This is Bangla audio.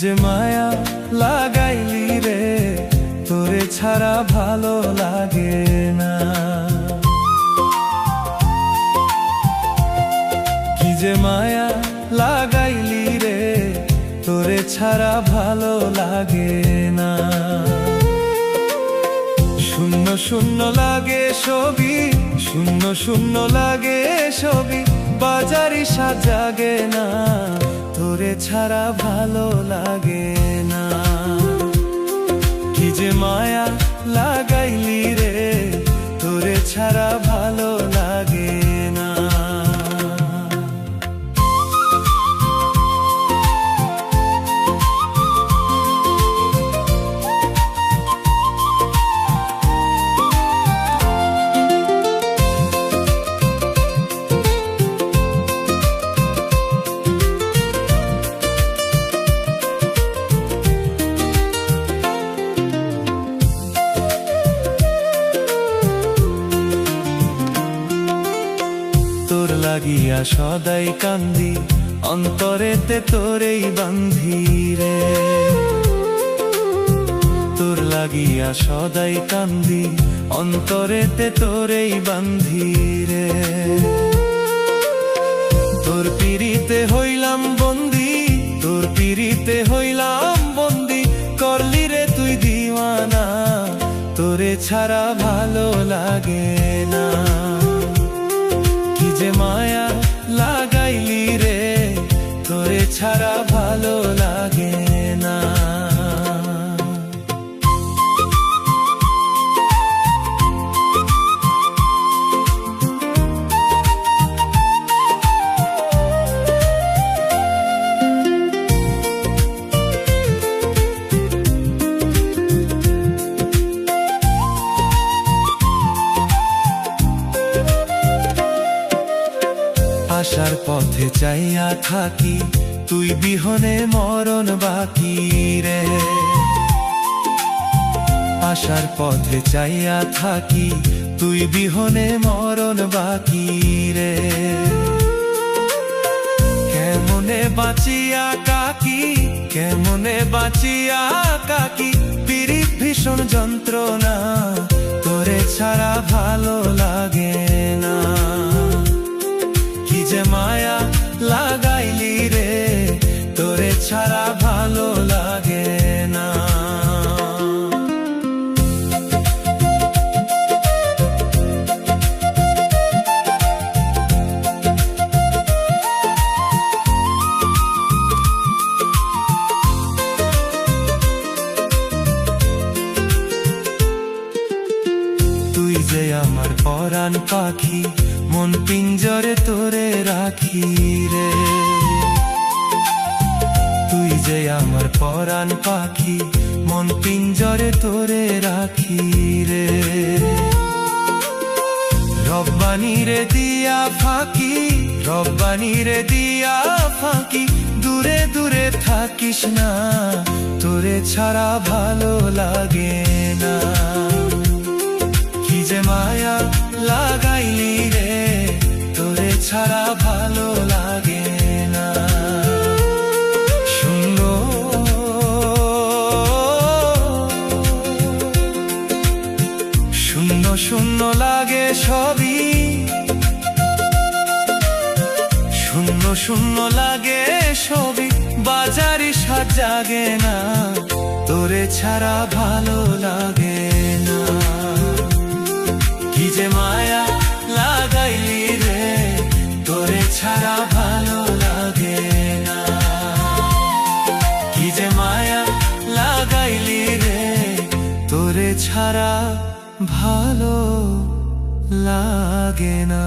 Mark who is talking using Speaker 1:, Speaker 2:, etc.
Speaker 1: যে মায়া লাগাইলি রে, তোরে ছাড়া ভালো লাগে না। কি যে মায়া লাগাইলি রে, তোরে ছাড়া ভালো লাগে না। শূন্য শূন্য লাগে ছবি, শূন্য শূন্য লাগে ছবি, বাজারি সাজাগে না, তোরে ছাড়া ভালো লাগে না। কি যে মায়া লাগাইলি রে, তোরে ছাড়া ভালো লাগে না। তোর লাগিয়া সদাই কান্দি, অন্তরেতে তোরেই বান্ধি রে। তোর লাগিয়া সদাই কান্দি, অন্তরেতে তোরেই বান্ধি রে। তোর পিড়িতে হইলাম বন্দি, তোর পিড়িতে হইলাম বন্দি, করলি রে তুই দিওয়ানা, তোরে ছাড়া ভালো লাগে না। কি যে মায়া লাগাইলি রে, তোরে ছাড়া ভালো লাগে না। আসার পথে চাইয়া থাকি, তুই বিহনে মরণ বাকি রে। আসার পথে চাইয়া থাকি, তুই বিহনে মরণ বাকি রে। কেমনে বাঁচিয়া কাকি, কেমনে বাঁচিয়া কাকি, পীড়িত ভীষণ যন্ত্রণা, তোরে ছাড়া ভালো লাগে না। কি যে মায়া লাগাইলি রে, তোরে ছাড়া ভালো লাগে না। তুই যে আমার পরাণ পাখি, মন পিঞ্জরে তোরে রাখি রে। তুই যে আমার পরাণ পাখি, মন পিঞ্জরে তোরে রাখি রে। রব্বানি রে দিয়া ফাঁকি, রব্বানি রে দিয়া ফাঁকি, দূরে দূরে থাকিস না, তোরে ছাড়া ভালো লাগে না। কি যে মায়া লাগাইলি রে, তোরে ছাড়া ভালো লাগে না। শূন্য শূন্য শূন্য লাগে সবই, শূন্য শূন্য লাগে সবই, বাজারি সাজাগে না, তোরে ছাড়া ভালো লাগে না। কি যে মায়া লাগাইলি রে, তোরে ছাড়া ভালো লাগে না। কি যে মায়া লাগাইলি রে, তোরে ছাড়া ভালো লাগে না।